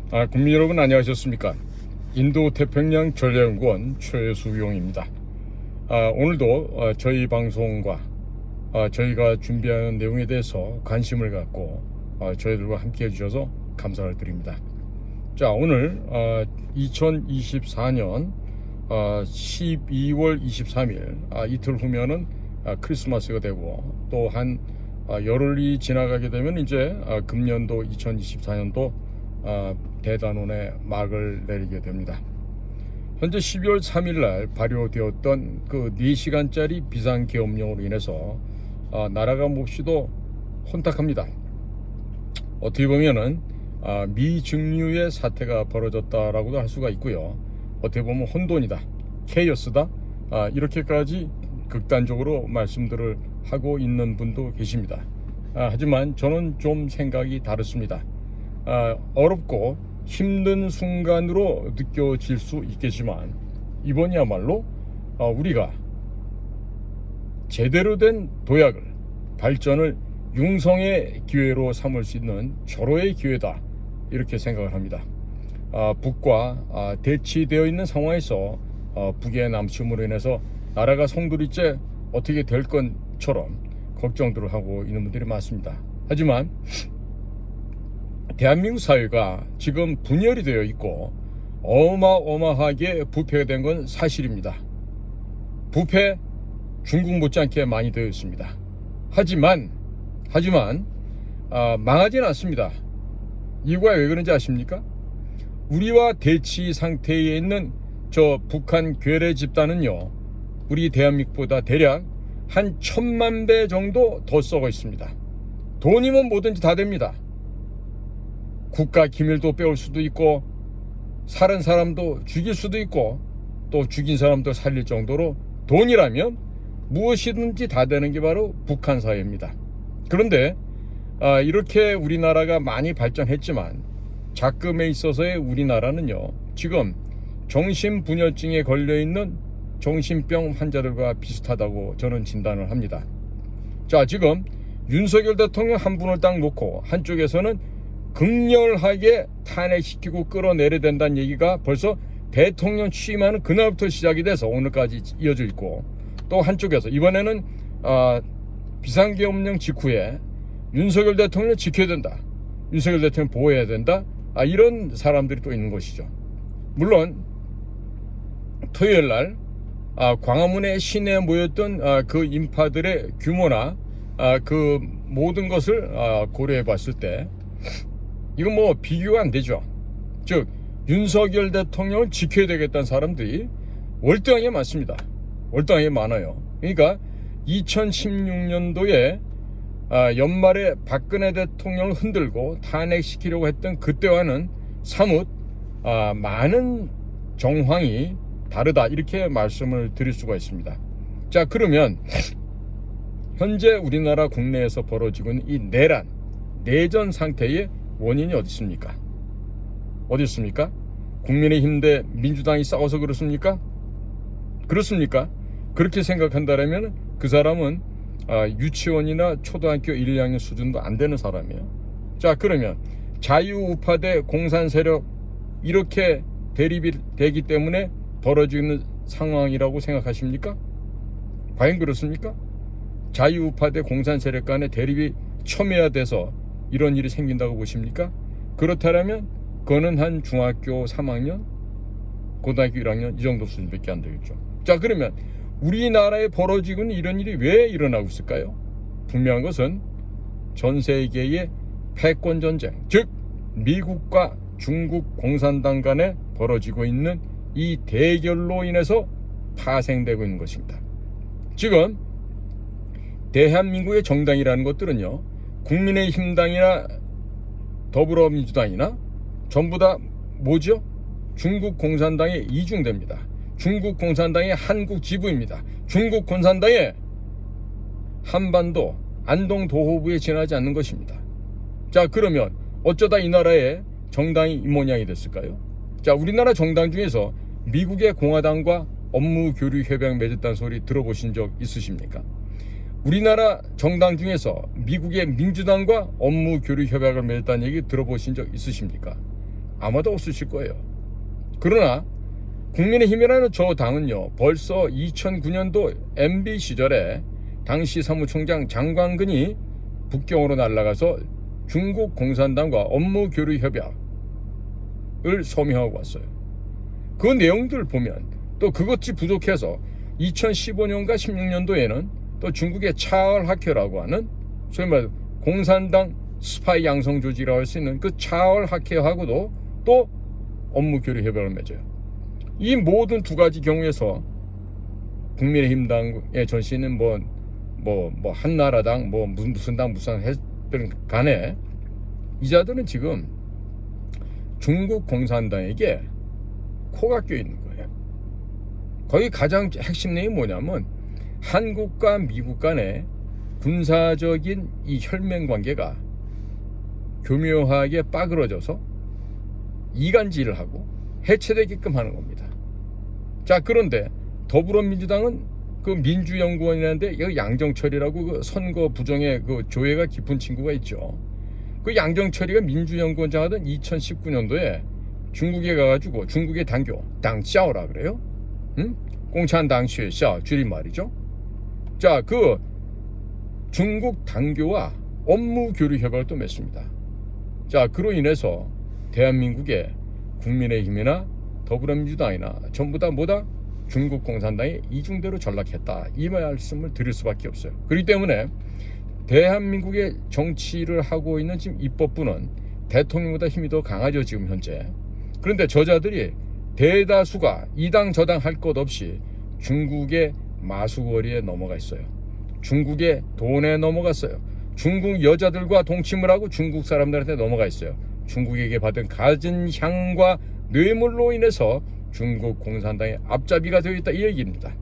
국민 여러분 안녕하셨습니까? 인도태평양 전략연구원 최수용입니다. 오늘도 저희 방송과 저희가 준비하는 내용에 대해서 관심을 갖고 저희들과 함께 해주셔서 감사를 드립니다. 자, 오늘 2024년 12월 23일 이틀 후면은 크리스마스가 되고 또 한 열흘이 지나가게 되면 이제 금년도 2024년도 대단원의 막을 내리게 됩니다. 현재 12월 3일 날 발효되었던 그 4시간짜리 비상계엄령으로 인해서 나라가 몹시도 혼탁합니다. 어떻게 보면은 미증류의 사태가 벌어졌다라고도 할 수가 있고요. 어떻게 보면 혼돈이다, 케이오스다, 이렇게까지 극단적으로 말씀들을 하고 있는 분도 계십니다. 하지만 저는 좀 생각이 다릅니다. 어렵고 힘든 순간으로 느껴질 수 있겠지만 이번이야말로 우리가 제대로 된 도약을, 발전을 융성의 기회로 삼을 수 있는 절호의 기회다, 이렇게 생각을 합니다. 북과 대치되어 있는 상황에서 북의 남침으로 인해서 나라가 송두리째 어떻게 될 것처럼 걱정들을 하고 있는 분들이 많습니다. 하지만 대한민국 사회가 지금 분열이 되어 있고 어마어마하게 부패가 된 건 사실입니다. 부패 중국 못지않게 많이 되어 있습니다. 하지만 망하지는 않습니다. 이유가 왜 그런지 아십니까? 우리와 대치 상태에 있는 저 북한 괴뢰 집단은요, 우리 대한민국보다 대략 한 1000만 배 정도 더 썩어 있습니다. 돈이면 뭐든지 다 됩니다. 국가 기밀도 빼올 수도 있고, 살은 사람도 죽일 수도 있고, 또 죽인 사람도 살릴 정도로 돈이라면 무엇이든지 다 되는 게 바로 북한 사회입니다. 그런데 이렇게 우리나라가 많이 발전했지만 작금에 있어서의 우리나라는요, 지금 정신분열증에 걸려있는 정신병 환자들과 비슷하다고 저는 진단을 합니다. 자, 지금 윤석열 대통령 한 분을 딱 놓고 한쪽에서는 극렬하게 탄핵시키고 끌어내려야 된다는 얘기가 벌써 대통령 취임하는 그날부터 시작이 돼서 오늘까지 이어져 있고, 또 한쪽에서 이번에는 비상계엄령 직후에 윤석열 대통령을 지켜야 된다, 윤석열 대통령 보호해야 된다, 이런 사람들이 또 있는 것이죠. 물론 토요일 날 광화문의 시내에 모였던 그 인파들의 규모나 그 모든 것을 고려해 봤을 때 이건 뭐 비교가 안 되죠. 즉 윤석열 대통령을 지켜야 되겠다는 사람들이 월등하게 많습니다. 월등하게 많아요. 그러니까 2016년도에 연말에 박근혜 대통령을 흔들고 탄핵시키려고 했던 그때와는 사뭇 많은 정황이 다르다, 이렇게 말씀을 드릴 수가 있습니다. 자, 그러면 현재 우리나라 국내에서 벌어지고 있는 이 내전 상태의 원인이 어디 있습니까? 어디 있습니까? 국민의힘 대 민주당이 싸워서 그렇습니까? 그렇습니까? 그렇게 생각한다면 그 사람은 유치원이나 초등학교 1, 2학년 수준도 안 되는 사람이에요. 자, 그러면 자유우파 대 공산세력, 이렇게 대립이 되기 때문에 벌어지고 있는 상황이라고 생각하십니까? 과연 그렇습니까? 자유우파 대 공산세력 간의 대립이 첨예화돼서 이런 일이 생긴다고 보십니까? 그렇다면 그거는 한 중학교 3학년, 고등학교 1학년 이 정도 수준밖에 안 되겠죠. 자, 그러면 우리나라에 벌어지고 있는 이런 일이 왜 일어나고 있을까요? 분명한 것은 전 세계의 패권전쟁, 즉 미국과 중국 공산당 간에 벌어지고 있는 이 대결로 인해서 파생되고 있는 것입니다. 지금 대한민국의 정당이라는 것들은요, 국민의힘당이나 더불어민주당이나 전부 다 뭐죠? 중국 공산당에 이중됩니다. 중국 공산당의 한국 지부입니다. 중국 공산당의 한반도 안동 도호부에 지나지 않는 것입니다. 자, 그러면 어쩌다 이 나라의 정당이 이 모양이 됐을까요? 자, 우리나라 정당 중에서 미국의 공화당과 업무 교류 협약 맺었다는 소리 들어보신 적 있으십니까? 우리나라 정당 중에서 미국의 민주당과 업무 교류 협약을 맺었다는 얘기 들어보신 적 있으십니까? 아마도 없으실 거예요. 그러나 국민의힘이라는 저 당은요, 벌써 2009년도 MB 시절에 당시 사무총장 장광근이 북경으로 날아가서 중국 공산당과 업무 교류 협약을 서명하고 왔어요. 그 내용들을 보면 또 그것이 부족해서 2015년과 16년도에는 또 중국의 차얼학회라고 하는 소위 말해 공산당 스파이 양성 조직이라고 할 수 있는 그 차얼학회하고도 또 업무 교류 협약을 맺어요. 이 모든 두 가지 경우에서 국민의힘 당의 전신은 한나라당 무슨 당 했든 간에 이자들은 지금 중국 공산당에게 코가 껴 있는 거예요. 거기 가장 핵심 내용이 뭐냐면 한국과 미국 간의 군사적인 이 혈맹 관계가 교묘하게 빠그러져서 이간질을 하고 해체되게끔 하는 겁니다. 자, 그런데 더불어민주당은 그 민주연구원이라는데 여기 양정철이라고 그 선거 부정의 그 조예가 깊은 친구가 있죠. 그 양정철이가 민주연구원장 하던 2019년도에 중국에 가가지고 중국의 당교 당짜오라 그래요. 공산당 쉐샤 줄임말이죠. 자, 그 중국 당교와 업무 교류 협약을 또 맺습니다. 자, 그로 인해서 대한민국의 국민의힘이나 더불어민주당이나 전부 다 중국 공산당이 이중대로 전락했다, 이 말씀을 드릴 수밖에 없어요. 그렇기 때문에 대한민국의 정치를 하고 있는 지금 입법부는 대통령보다 힘이 더 강하죠, 지금 현재. 그런데 저자들이 대다수가 이당 저당 할 것 없이 중국의 마수거리에 넘어가 있어요. 중국의 돈에 넘어갔어요. 중국 여자들과 동침을 하고 중국 사람들한테 넘어가 있어요. 중국에게 받은 갖은 향과 뇌물로 인해서 중국 공산당의 앞잡이가 되어 있다, 이 얘기입니다.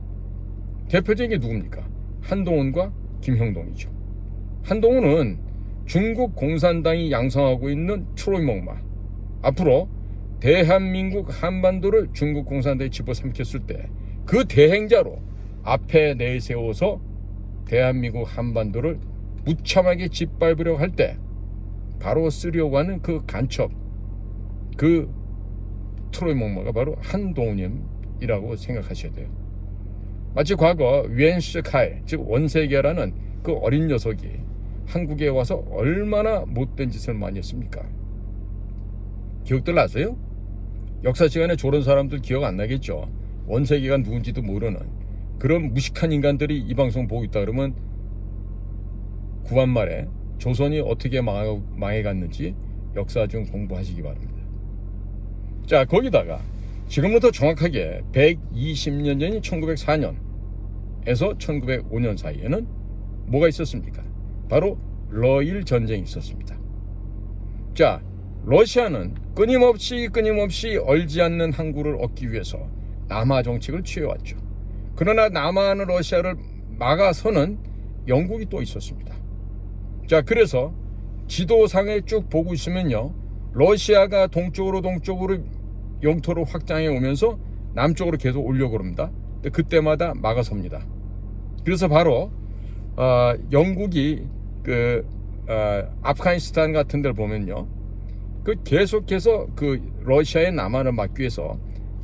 대표적인 게 누굽니까? 한동훈과 김형동이죠. 한동훈은 중국 공산당이 양성하고 있는 트로이목마, 앞으로 대한민국 한반도를 중국 공산당이 집어삼켰을 때 그 대행자로 앞에 내세워서 대한민국 한반도를 무참하게 짓밟으려고 할 때 바로 쓰려고 하는 그 간첩, 그 트로이목마가 바로 한동훈이라고 생각하셔야 돼요. 마치 과거 웬시카이, 즉 원세계라는 그 어린 녀석이 한국에 와서 얼마나 못된 짓을 많이 했습니까? 기억들 나세요? 역사 시간에 저런 사람들 기억 안 나겠죠. 원세계가 누군지도 모르는 그런 무식한 인간들이 이 방송 보고 있다 그러면 구한말에 조선이 어떻게 망해갔는지 역사 좀 공부하시기 바랍니다. 자, 거기다가 지금부터 정확하게 120년 전인 1904년에서 1905년 사이에는 뭐가 있었습니까? 바로 러일 전쟁이 있었습니다. 자, 러시아는 끊임없이 얼지 않는 항구를 얻기 위해서 남하 정책을 취해왔죠. 그러나 남하는 러시아를 막아서는 영국이 또 있었습니다. 자, 그래서 지도상에 쭉 보고 있으면요, 러시아가 동쪽으로 영토를 확장해 오면서 남쪽으로 계속 오려고 합니다. 근데 그때마다 막아섭니다. 그래서 바로 영국이 아프가니스탄 같은 데를 보면요, 그 계속해서 그 러시아의 남한을 막기 위해서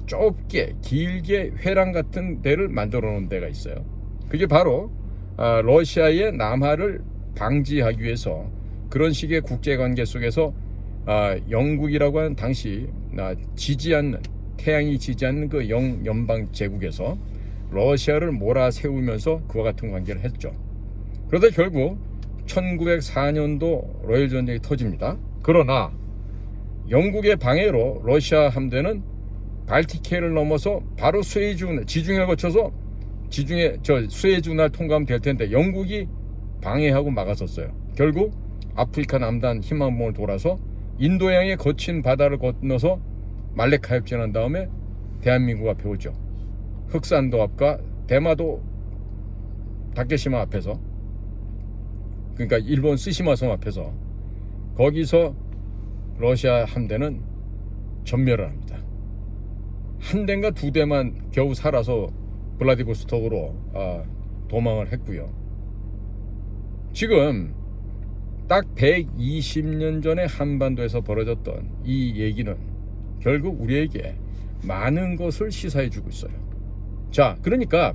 좁게 길게 회랑 같은 데를 만들어 놓은 데가 있어요. 그게 바로 러시아의 남하를 방지하기 위해서 그런 식의 국제관계 속에서 영국이라고 하는 당시 태양이 지지 않는 그 영연방 제국에서 러시아를 몰아세우면서 그와 같은 관계를 했죠. 그러다 결국 1904년도 러일 전쟁이 터집니다. 그러나 영국의 방해로 러시아 함대는 발티크해를 넘어서 바로 지중해를 거쳐서 수에즈운하를 통과하면 될 텐데 영국이 방해하고 막았었어요. 결국 아프리카 남단 희망봉을 돌아서 인도양의 거친 바다를 건너서 말레카 협전한 다음에 대한민국 앞에 오죠. 흑산도 앞과 대마도 다케시마 앞에서, 그러니까 일본 스시마섬 앞에서, 거기서 러시아 함대는 전멸을 합니다. 한 대인가 두 대만 겨우 살아서 블라디보스톡으로 도망을 했고요. 지금 딱 120년 전에 한반도에서 벌어졌던 이 얘기는 결국 우리에게 많은 것을 시사해주고 있어요. 자, 그러니까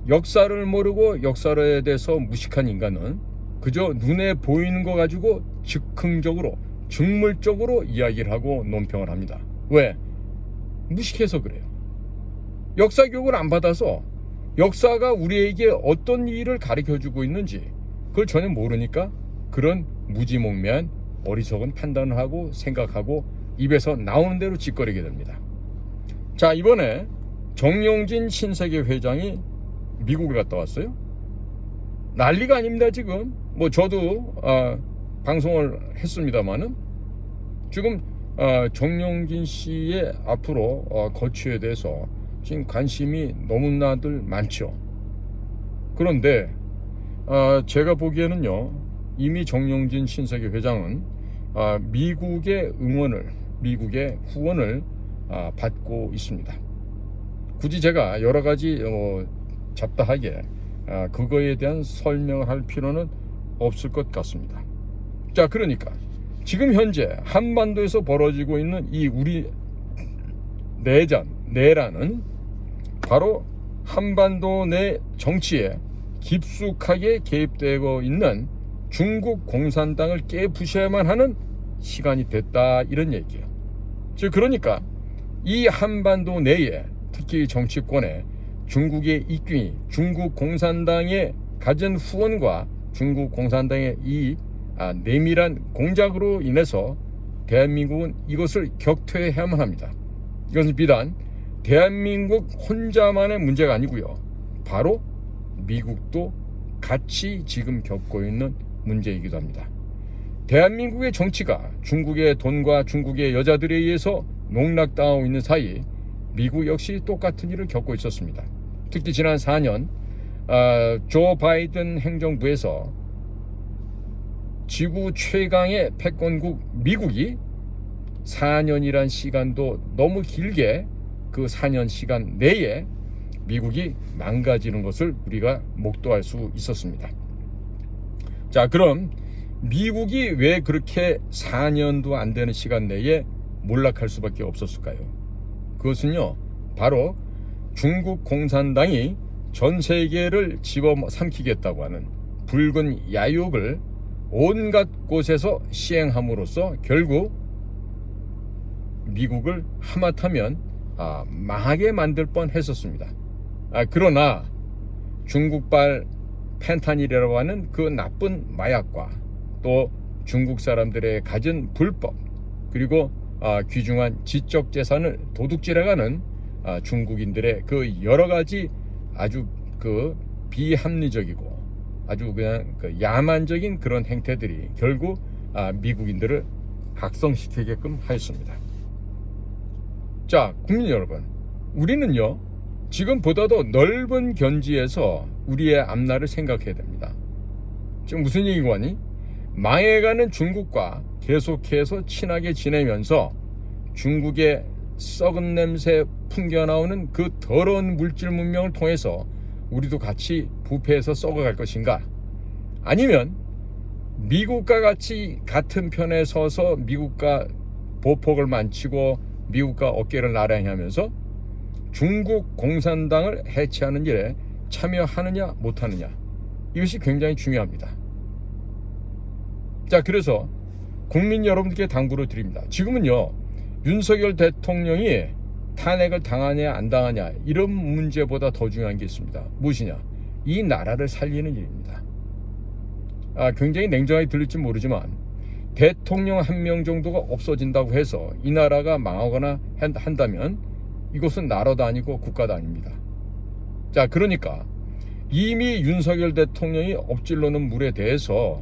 역사를 모르고 역사에 대해서 무식한 인간은 그저 눈에 보이는 거 가지고 즉흥적으로 즉물적으로 이야기를 하고 논평을 합니다. 왜? 무식해서 그래요. 역사 교육을 안 받아서 역사가 우리에게 어떤 일을 가르쳐주고 있는지 그걸 전혀 모르니까 그런 무지몽매한 어리석은 판단을 하고 생각하고 입에서 나오는 대로 짓거리게 됩니다. 자, 이번에 정용진 신세계 회장이 미국을 갔다 왔어요. 난리가 아닙니다. 지금 뭐 저도 방송을 했습니다마는 지금 정용진 씨의 앞으로 거취에 대해서 지금 관심이 너무나들 많죠. 그런데 제가 보기에는요, 이미 정용진 신세계 회장은 미국의 응원을, 미국의 후원을 받고 있습니다. 굳이 제가 여러 가지 잡다하게 그거에 대한 설명을 할 필요는 없을 것 같습니다. 자, 그러니까 지금 현재 한반도에서 벌어지고 있는 이 우리 내란은 바로 한반도 내 정치에 깊숙하게 개입되고 있는 중국 공산당을 깨부셔야만 하는 시간이 됐다, 이런 얘기예요. 즉 그러니까 이 한반도 내에 특히 정치권에 중국의 입김이 중국 공산당의 가진 후원과 중국 공산당의 이 내밀한 공작으로 인해서 대한민국은 이것을 격퇴해야만 합니다. 이것은 비단 대한민국 혼자만의 문제가 아니고요, 바로 미국도 같이 지금 겪고 있는 문제이기도 합니다. 대한민국의 정치가 중국의 돈과 중국의 여자들에 의해서 농락당하고 있는 사이 미국 역시 똑같은 일을 겪고 있었습니다. 특히 지난 4년 조 바이든 행정부에서 지구 최강의 패권국 미국이 4년이란 시간도 너무 길게 그 4년 시간 내에 미국이 망가지는 것을 우리가 목도할 수 있었습니다. 자, 그럼 미국이 왜 그렇게 4년도 안 되는 시간 내에 몰락할 수밖에 없었을까요? 그것은요, 바로 중국 공산당이 전 세계를 집어삼키겠다고 하는 붉은 야욕을 온갖 곳에서 시행함으로써 결국 미국을 하마터면 망하게 만들 뻔했었습니다. 그러나 중국발 펜타닐이라고 하는 그 나쁜 마약과 또 중국 사람들의 가진 불법 그리고 귀중한 지적 재산을 도둑질해가는 중국인들의 그 여러 가지 아주 그 비합리적이고 아주 그냥 그 야만적인 그런 행태들이 결국 미국인들을 각성시키게끔 하였습니다. 자, 국민 여러분, 우리는요 지금보다도 넓은 견지에서 우리의 앞날을 생각해야 됩니다. 지금 무슨 얘기고 하니? 망해가는 중국과 계속해서 친하게 지내면서 중국의 썩은 냄새 풍겨나오는 그 더러운 물질 문명을 통해서 우리도 같이 부패해서 썩어갈 것인가? 아니면 미국과 같이 같은 편에 서서 미국과 보폭을 만치고 미국과 어깨를 나란히 하면서 중국 공산당을 해체하는 일에 참여하느냐 못하느냐, 이것이 굉장히 중요합니다. 자, 그래서 국민 여러분들께 당부를 드립니다. 지금은요 윤석열 대통령이 탄핵을 당하냐 안 당하냐 이런 문제보다 더 중요한 게 있습니다. 무엇이냐? 이 나라를 살리는 일입니다. 굉장히 냉정하게 들릴지 모르지만 대통령 한 명 정도가 없어진다고 해서 이 나라가 망하거나 한다면 이것은 나라도 아니고 국가도 아닙니다. 자, 그러니까 이미 윤석열 대통령이 엎질러놓은 물에 대해서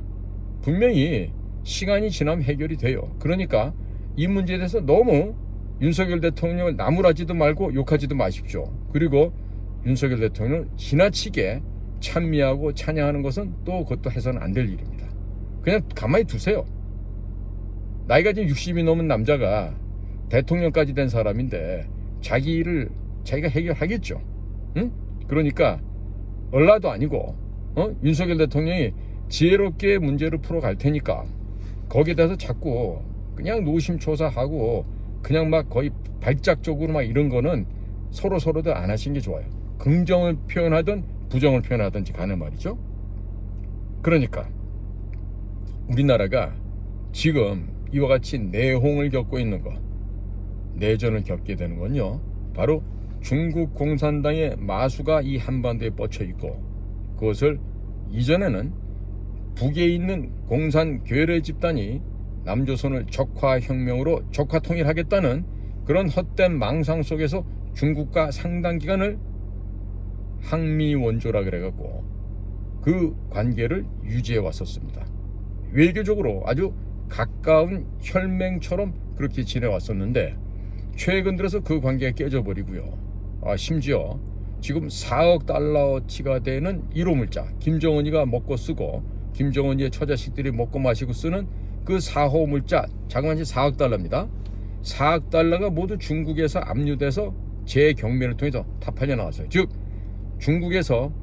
분명히 시간이 지나면 해결이 돼요. 그러니까 이 문제에 대해서 너무 윤석열 대통령을 나무라지도 말고 욕하지도 마십시오. 그리고 윤석열 대통령을 지나치게 찬미하고 찬양하는 것은 또 그것도 해서는 안 될 일입니다. 그냥 가만히 두세요. 나이가 지금 60이 넘은 남자가 대통령까지 된 사람인데 자기 일을 자기가 해결하겠죠. 응? 그러니까 얼라도 아니고 윤석열 대통령이 지혜롭게 문제를 풀어갈 테니까 거기에 대해서 자꾸 그냥 노심초사하고 그냥 막 거의 발작적으로 막 이런 거는 서로들 안 하시는 게 좋아요. 긍정을 표현하든 부정을 표현하든지 간에 말이죠. 그러니까 우리나라가 지금 이와 같이 내홍을 겪고 있는 것, 내전을 겪게 되는 건요, 바로 중국 공산당의 마수가 이 한반도에 뻗쳐 있고, 그것을 이전에는 북에 있는 공산 괴뢰 집단이 남조선을 적화혁명으로 적화통일하겠다는 그런 헛된 망상 속에서 중국과 상당 기간을 항미원조라 그래갖고 그 관계를 유지해 왔었습니다. 외교적으로 아주 가까운 혈맹처럼 그렇게 지내왔었는데, 최근 들어서 그 관계가 깨져버리고요. 심지어 지금 4억 달러치가 되는 1호 물자, 김정은이가 먹고 쓰고 김정은이의 처자식들이 먹고 마시고 쓰는 그 4호 물자, 자그마치 4억 달러입니다. 4억 달러가 모두 중국에서 압류돼서 재경매를 통해서 다 팔려나왔어요. 즉 중국에서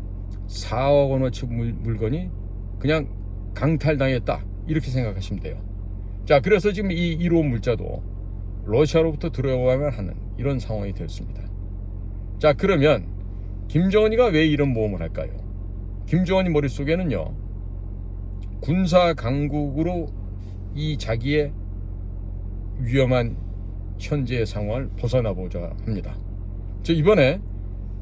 4억 원어치 물건이 그냥 강탈당했다, 이렇게 생각하시면 돼요. 자, 그래서 지금 이 1호 물자도 러시아로부터 들어와야만 하는 이런 상황이 되었습니다. 자, 그러면 김정은이가 왜 이런 모험을 할까요? 김정은이 머릿속에는요, 군사 강국으로 이 자기의 위험한 현재의 상황을 벗어나보자 합니다. 이번에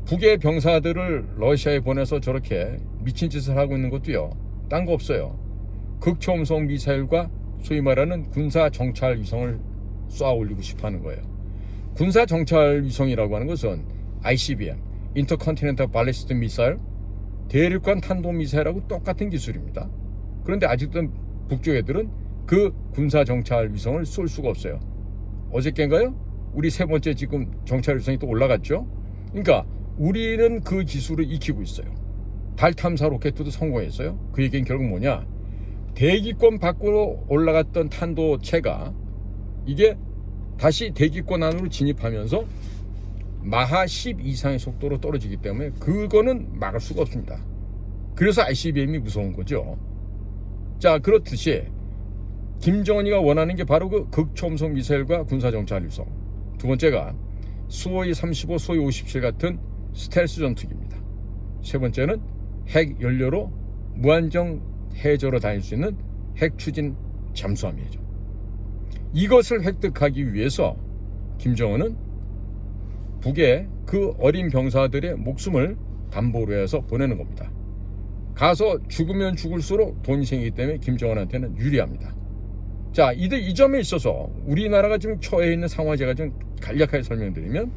북의 병사들을 러시아에 보내서 저렇게 미친 짓을 하고 있는 것도요, 딴 거 없어요. 극초음속 미사일과 소위 말하는 군사 정찰 위성을 쏘아 올리고 싶어 하는 거예요. 군사 정찰 위성이라고 하는 것은 ICBM, Intercontinental Ballistic Missile, 대륙간 탄도 미사일하고 똑같은 기술입니다. 그런데 아직도 북쪽 애들은 그 군사 정찰 위성을 쏠 수가 없어요. 어저께인가요? 우리 세 번째 지금 정찰 위성이 또 올라갔죠. 그러니까 우리는 그 기술을 익히고 있어요. 달 탐사 로켓도 성공했어요. 그 얘기는 결국 뭐냐, 대기권 밖으로 올라갔던 탄도체가 이게 다시 대기권 안으로 진입하면서 마하 10 이상의 속도로 떨어지기 때문에 그거는 막을 수가 없습니다. 그래서 ICBM이 무서운 거죠. 자, 그렇듯이 김정은이가 원하는 게 바로 그 극초음속 미사일과 군사정찰 위성, 두 번째가 수호이 35, 수호이 57 같은 스텔스 전투기입니다. 세 번째는 핵 연료로 무한정 해저로 다닐 수 있는 핵 추진 잠수함이죠. 이것을 획득하기 위해서 김정은은 북에 그 어린 병사들의 목숨을 담보로 해서 보내는 겁니다. 가서 죽으면 죽을수록 돈이 생기기 때문에 김정은한테는 유리합니다. 자, 이 점에 있어서 우리나라가 지금 처해 있는 상황을 제가 좀 간략하게 설명드리면,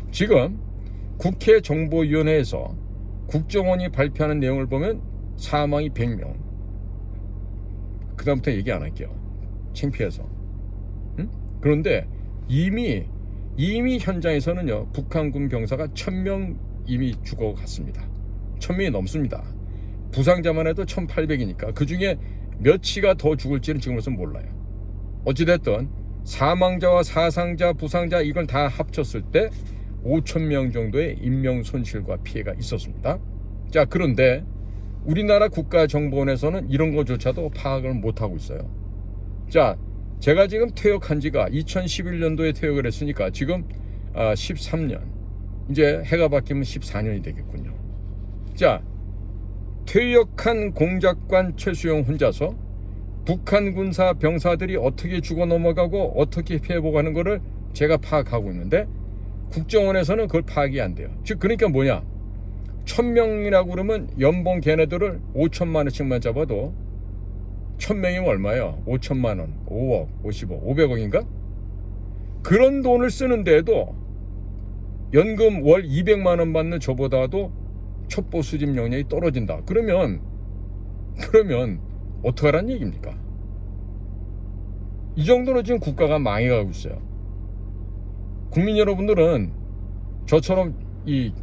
지금 국회 정보위원회에서 국정원이 발표하는 내용을 보면 사망이 100명. 그 다음부터 얘기 안 할게요. 창피해서. 그런데 이미 현장에서는요, 북한군 병사가 1000명 이미 죽어갔습니다. 1000명이 넘습니다. 부상자만 해도 1800이니까 그 중에 몇이가 더 죽을지는 지금으로서는 몰라요. 어찌됐든 사망자와 사상자, 부상자 이걸 다 합쳤을 때 5000명 정도의 인명 손실과 피해가 있었습니다. 자, 그런데 우리나라 국가정보원에서는 이런 것조차도 파악을 못하고 있어요. 자, 제가 지금 퇴역한 지가 2011년도에 퇴역을 했으니까 지금 13년, 이제 해가 바뀌면 14년이 되겠군요. 자, 퇴역한 공작관 최수영 혼자서 북한 군사 병사들이 어떻게 죽어 넘어가고 어떻게 피해보고하는 거를 제가 파악하고 있는데, 국정원에서는 그걸 파악이 안 돼요. 즉 그러니까 뭐냐, 1000명이라고 그러면 연봉 걔네들을 5천만 원씩만 잡아도 1000명이면 얼마예요? 5천만 원, 5억, 50억, 500억인가? 그런 돈을 쓰는데도 연금 월 200만 원 받는 저보다도 첩보 수집 역량이 떨어진다. 그러면 어떡하란 얘기입니까? 이 정도로 지금 국가가 망해가고 있어요. 국민 여러분들은 저처럼 이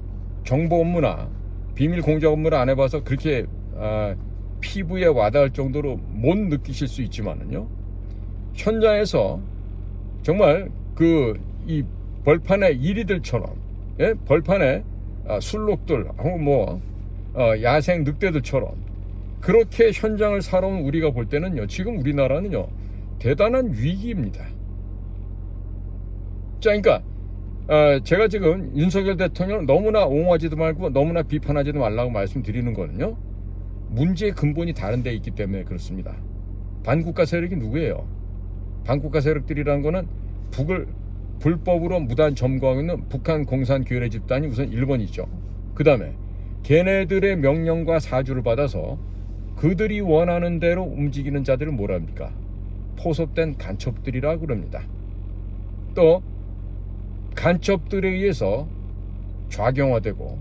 정보 업무나 비밀 공작 업무를 안 해봐서 그렇게 피부에 와닿을 정도로 못 느끼실 수 있지만은요, 현장에서 정말 이 벌판의 이리들처럼, 예? 벌판의 술록들, 야생 늑대들처럼 그렇게 현장을 살아온 우리가 볼 때는요, 지금 우리나라는요 대단한 위기입니다. 자, 그러니까 제가 지금 윤석열 대통령 너무나 옹호하지도 말고 너무나 비판하지도 말라고 말씀드리는 거는요, 문제의 근본이 다른 데 있기 때문에 그렇습니다. 반국가 세력이 누구예요? 반국가 세력들이라는 거는 북을 불법으로 무단 점거하고 있는 북한 공산 괴뢰 집단이 우선 1번이죠. 그 다음에 걔네들의 명령과 사주를 받아서 그들이 원하는 대로 움직이는 자들을 뭐라 합니까? 포섭된 간첩들이라고 그럽니다. 또 간첩들에 의해서 좌경화되고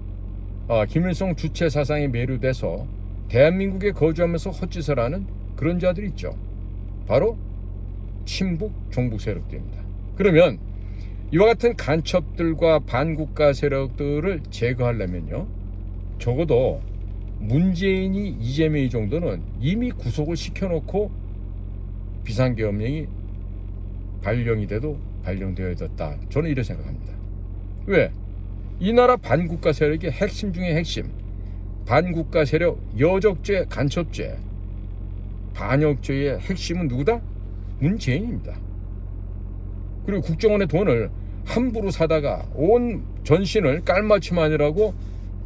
김일성 주체 사상에 매료돼서 대한민국에 거주하면서 헛짓을 하는 그런 자들이 있죠. 바로 친북 종북 세력들입니다. 그러면 이와 같은 간첩들과 반국가 세력들을 제거하려면요, 적어도 문재인이 이재명이 정도는 이미 구속을 시켜놓고 비상계엄령이 발령이 돼도 발령되어야 됐다. 저는 이렇게 생각합니다. 왜? 이 나라 반국가 세력의 핵심 중에 핵심, 반국가 세력 여적죄, 간첩죄, 반역죄의 핵심은 누구다? 문재인입니다. 그리고 국정원의 돈을 함부로 사다가 온 전신을 깔맞춤하느라고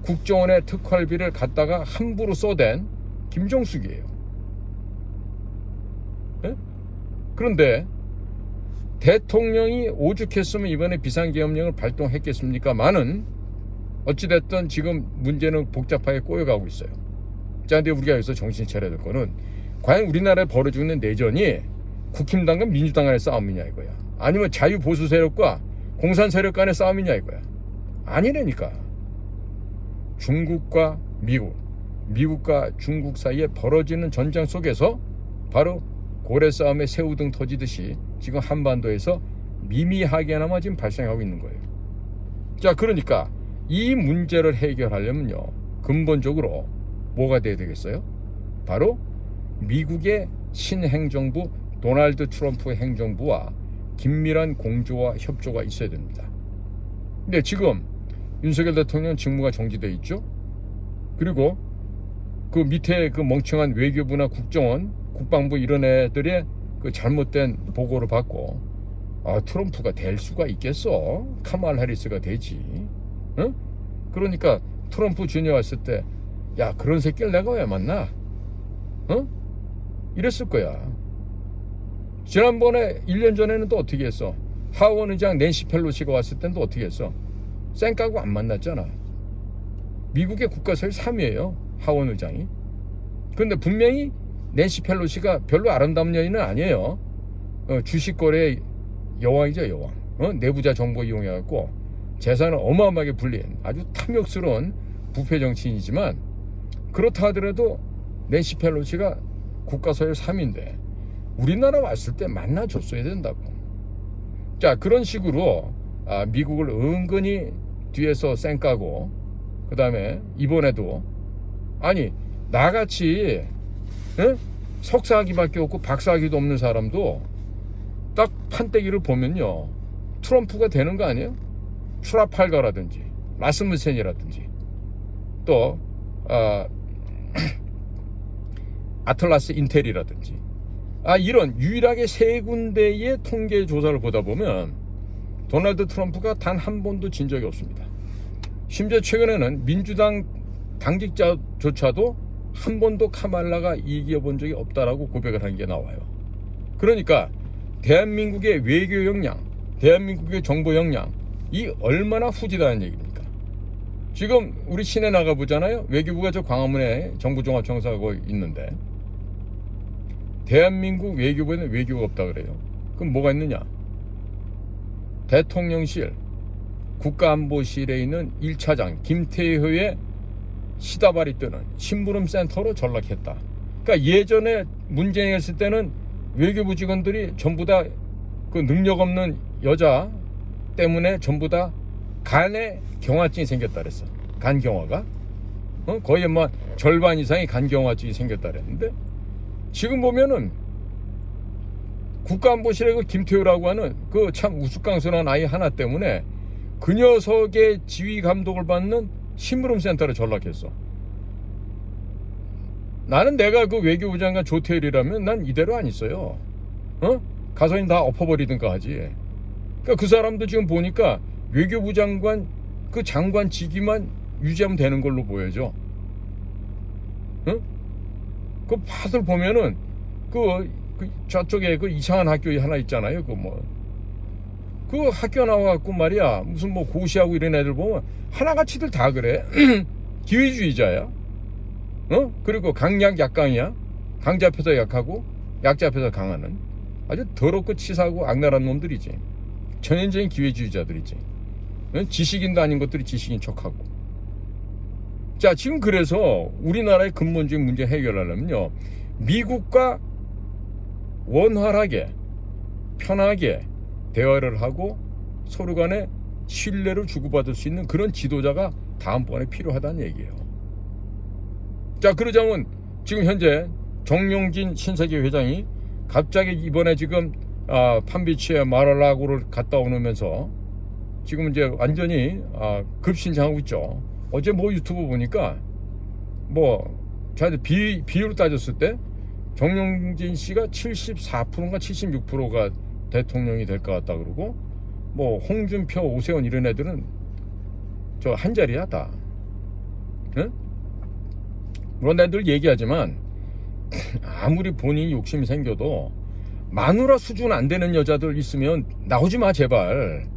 국정원의 특활비를 갖다가 함부로 쏘댄 김정숙이에요. 네? 그런데 대통령이 오죽했으면 이번에 비상계엄령을 발동했겠습니까? 많은 어찌됐든 지금 문제는 복잡하게 꼬여가고 있어요. 자, 근데 우리가 여기서 정신 차려야 될 거는 과연 우리나라에 벌어지고 있는 내전이 국힘당과 민주당 간의 싸움이냐 이거야. 아니면 자유보수 세력과 공산 세력 간의 싸움이냐 이거야. 아니라니까. 중국과 미국, 미국과 중국 사이에 벌어지는 전장 속에서 바로 고래 싸움에 새우등 터지듯이 지금 한반도에서 미미하게나마 지금 발생하고 있는 거예요. 자, 그러니까 이 문제를 해결하려면요, 근본적으로 뭐가 돼야 되겠어요? 바로 미국의 신행정부 도널드 트럼프 행정부와 긴밀한 공조와 협조가 있어야 됩니다. 근데 지금 윤석열 대통령 직무가 정지되어 있죠. 그리고 그 밑에 그 멍청한 외교부나 국정원, 국방부 이런 애들의 그 잘못된 보고를 받고 트럼프가 될 수가 있겠어? 카말 해리스가 되지. 응? 그러니까 트럼프 주니어 왔을 때, 야, 그런 새끼를 내가 왜 만나? 응? 이랬을 거야. 지난번에 1년 전에는 또 어떻게 했어? 하원 의장 낸시 펠로시가 왔을 때는 또 어떻게 했어? 쌩까고 안 만났잖아. 미국의 국가설 3위예요, 하원 의장이. 근데 분명히 낸시 펠로시가 별로 아름다운 여인은 아니에요. 주식 거래 여왕이죠, 여왕. 내부자 정보 이용해갖고 재산을 어마어마하게 불린 아주 탐욕스러운 부패 정치인이지만, 그렇다 하더라도 낸시 펠로시가 국가서열 3위인데 우리나라 왔을 때 만나줬어야 된다고. 자, 그런 식으로 미국을 은근히 뒤에서 쌩까고, 그 다음에 이번에도 아니 나같이 석사학위밖에 없고 박사학위도 없는 사람도 딱 판때기를 보면요, 트럼프가 되는 거 아니에요? 추라팔가라든지 라스무센이라든지 또 아틀라스 인텔이라든지 이런 유일하게 3군데의 통계 조사를 보다 보면 도널드 트럼프가 단 한 번도 진 적이 없습니다. 심지어 최근에는 민주당 당직자조차도 한 번도 카말라가 이겨본 적이 없다라고 고백을 한 게 나와요. 그러니까 대한민국의 외교 역량, 대한민국의 정보 역량, 이 얼마나 후지다는 얘기입니까? 지금 우리 시내 나가보잖아요. 외교부가 저 광화문에 정부종합청사하고 있는데 대한민국 외교부에는 외교가 없다 그래요. 그럼 뭐가 있느냐? 대통령실, 국가안보실에 있는 1차장 김태효의 시다발이 뜨는 심부름센터로 전락했다. 그러니까 예전에 문재인 했을 때는 외교부 직원들이 전부 다 그 능력 없는 여자 때문에 전부 다 간에 경화증이 생겼다 그랬어. 간경화가 거의 뭐 절반 이상이 간경화증이 생겼다 그랬는데, 지금 보면은 국가안보실의 그 김태효라고 하는 그 참 우스꽝스러운 아이 하나 때문에 그 녀석의 지휘 감독을 받는 심부름센터를 전락했어. 나는 내가 그 외교부 장관 조태일이라면 난 이대로 안 있어요. 가서인 다 엎어버리든가 하지. 그러니까 그 사람도 지금 보니까 외교부 장관 그 장관 직위만 유지하면 되는 걸로 보여져. 응? 그 다들 보면은 그 저쪽에 그 이상한 학교 하나 있잖아요. 그 학교 나와갖고 말이야 무슨 뭐 고시하고 이런 애들 보면 하나같이들 다 그래. 기회주의자야. 그리고 강약 약강이야. 강자 앞에서 약하고 약자 앞에서 강하는 아주 더럽고 치사하고 악랄한 놈들이지. 전형적인 기회주의자들이지. 지식인도 아닌 것들이 지식인 척하고. 자, 지금 그래서 우리나라의 근본적인 문제 해결하려면요, 미국과 원활하게 편하게 대화를 하고 서로 간에 신뢰를 주고받을 수 있는 그런 지도자가 다음번에 필요하다는 얘기예요. 자, 그러자면 지금 현재 정용진 신세계 회장이 갑자기 이번에 지금 판비치에 마라라고를 갔다 오면서 지금 이제 완전히 급신장하고 있죠. 어제 뭐 유튜브 보니까 비율로 따졌을 때 정용진 씨가 74%인가 76%가 대통령이 될 것 같다 그러고, 홍준표, 오세훈 이런 애들은 저 한 자리야 다. 응? 물론 애들 얘기하지만 아무리 본인이 욕심이 생겨도 마누라 수준 안 되는 여자들 있으면 나오지 마 제발.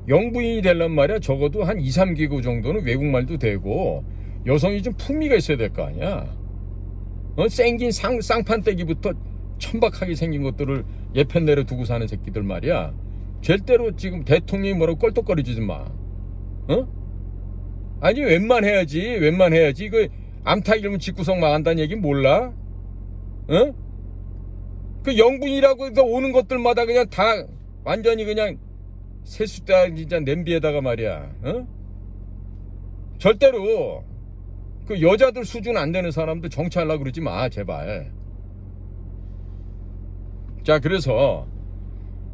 영부인이 되려면 말이야 적어도 한 2, 3개국 정도는 외국말도 되고 여성이 좀 품위가 있어야 될 거 아니야. 생긴 쌍판떼기부터 천박하게 생긴 것들을 예편 내려 두고 사는 새끼들 말이야. 절대로 지금 대통령이 뭐라고 껄떡거리지 마. 아니 웬만해야지. 그 암탉 이러면 집구석 망한다는 얘기 몰라? 그 영분이라고 오는 것들마다 그냥 다 완전히 그냥 세숫대 진짜 냄비에다가 말이야. 절대로 그 여자들 수준 안 되는 사람들 정치하려고 그러지 마 제발. 자, 그래서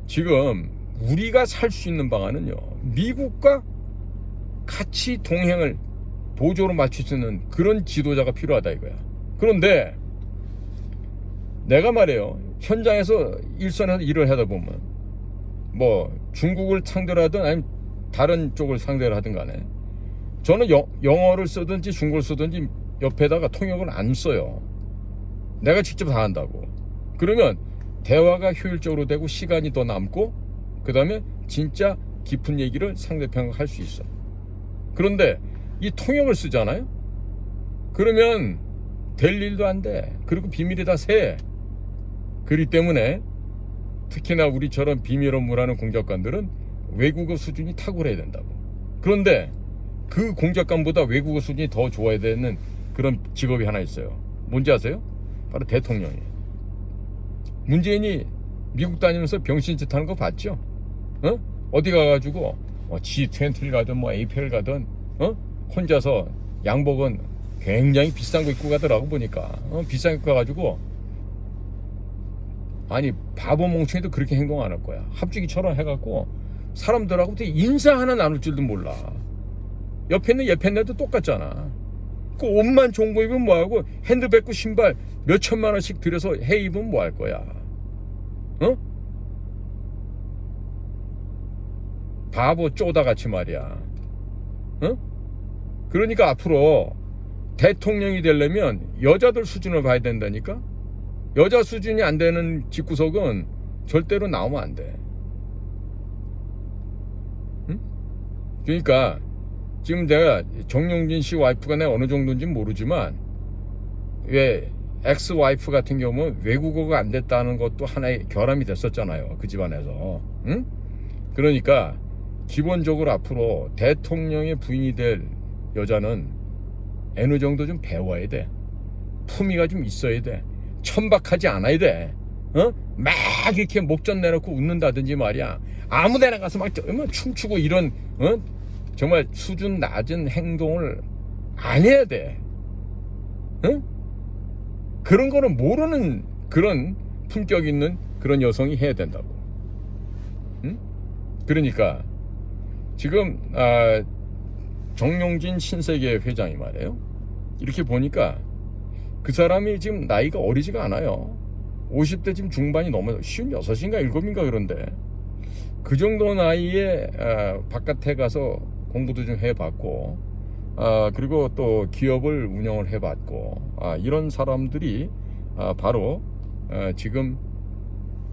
지금 우리가 살 수 있는 방안은요, 미국과 같이 동행을 보조로 맞출 수 있는 그런 지도자가 필요하다 이거야. 그런데 내가 말해요, 현장에서 일선에서 일을 하다 보면 중국을 상대로 하든 아니면 다른 쪽을 상대로 하든 간에 저는 영어를 쓰든지 중국어를 쓰든지 옆에다가 통역을 안 써요. 내가 직접 다 한다고. 그러면 대화가 효율적으로 되고 시간이 더 남고 그 다음에 진짜 깊은 얘기를 상대편과 할 수 있어. 그런데 이 통역을 쓰잖아요. 그러면 될 일도 안 돼. 그리고 비밀이 다 새. 그렇기 때문에 특히나 우리처럼 비밀 업무를 하는 공작관들은 외국어 수준이 탁월해야 된다고. 그런데 그 공작관보다 외국어 수준이 더 좋아야 되는 그런 직업이 하나 있어요. 뭔지 아세요? 바로 대통령이. 문재인이 미국 다니면서 병신짓 하는 거 봤죠? 어디 가가지고 G20를 가든 APEC을 가든 혼자서 양복은 굉장히 비싼 거 입고 가더라고 보니까. 비싼 거 입고 가가지고 아니 바보 멍청이도 그렇게 행동 안 할 거야. 합주기처럼 해갖고 사람들하고 인사 하나 나눌 줄도 몰라. 옆에 있는 예편네도 똑같잖아. 그 옷만 좋은 거 입으면 뭐하고 핸드백과 신발 몇 천만 원씩 들여서 해 입으면 뭐 할 거야. 바보 쪼다같이 말이야. 그러니까 앞으로 대통령이 되려면 여자들 수준을 봐야 된다니까. 여자 수준이 안 되는 집구석은 절대로 나오면 안 돼. 그러니까 지금 내가 정용진 씨 와이프가 내가 어느 정도인지 모르지만 왜 엑스 와이프 같은 경우는 외국어가 안 됐다는 것도 하나의 결함이 됐었잖아요. 그 집안에서. 그러니까 기본적으로 앞으로 대통령의 부인이 될 여자는 어느 정도 좀 배워야 돼. 품위가 좀 있어야 돼. 천박하지 않아야 돼. 막 이렇게 목전 내놓고 웃는다든지 말이야. 아무데나 가서 막 춤추고 이런 정말 수준 낮은 행동을 안 해야 돼. 그런 거는 모르는 그런 품격 있는 그런 여성이 해야 된다고. 그러니까 지금 정용진 신세계 회장이 말이에요. 이렇게 보니까 그 사람이 지금 나이가 어리지가 않아요. 50대 지금 중반이 넘어요. 56인가 7인가 그런데 그 정도 나이에 바깥에 가서 공부도 좀 해봤고, 그리고 또 기업을 운영을 해봤고, 이런 사람들이 바로 지금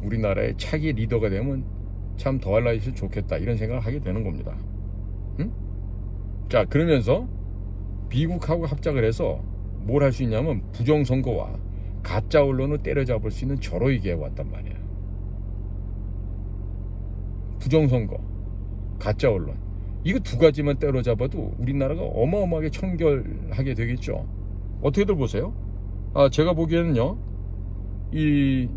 우리나라의 차기 리더가 되면 참 더할라이트 좋겠다, 이런 생각을 하게 되는 겁니다. 응? 자, 그러면서 미국하고 합작을 해서 뭘 할 수 있냐면 부정선거와 가짜 언론을 때려잡을 수 있는 저로이게 왔단 말이야. 부정선거, 가짜 언론, 이거 두 가지만 때려잡아도 우리나라가 어마어마하게 청결하게 되겠죠. 어떻게들 보세요? 제가 보기에는요, 이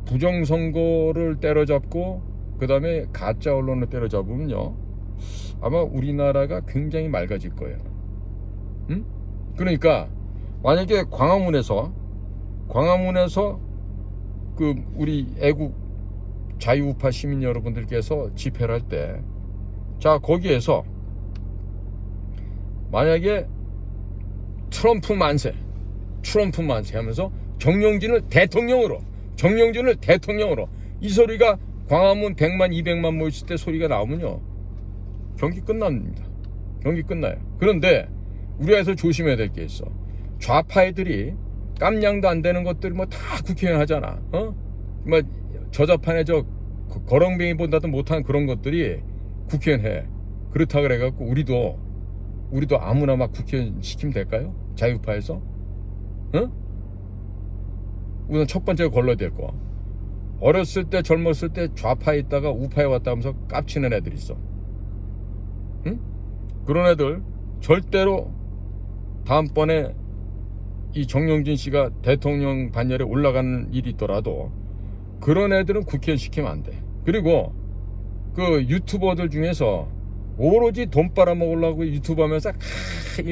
부정선거를 때려잡고 그 다음에 가짜 언론을 때려잡으면요, 아마 우리나라가 굉장히 맑아질 거예요. 응? 그러니까 만약에 광화문에서 그 우리 애국 자유우파 시민 여러분들께서 집회를 할 때, 자, 거기에서 만약에 트럼프 만세 하면서 정용진을 대통령으로 이 소리가 광화문 100만 200만 모였을 때 소리가 나오면요, 경기 끝납니다. 경기 끝나요. 그런데 우리가 해서 조심해야 될 게 있어. 좌파 애들이 깜냥도 안 되는 것들 뭐 다 국회의원 하잖아. 뭐 저자판에 거렁뱅이 본다도 못한 그런 것들이 국회의원 해. 그렇다 그래갖고 우리도 아무나 막 국회의원 시키면 될까요? 자유파에서? 우선 첫 번째가 걸러야 될 거. 어렸을 때 젊었을 때 좌파에 있다가 우파에 왔다 하면서 깝치는 애들 있어. 응? 그런 애들 절대로 다음번에 이 정용진 씨가 대통령 반열에 올라가는 일이 있더라도 그런 애들은 국회의원 시키면 안 돼. 그리고 그 유튜버들 중에서 오로지 돈 빨아먹으려고 유튜브 하면서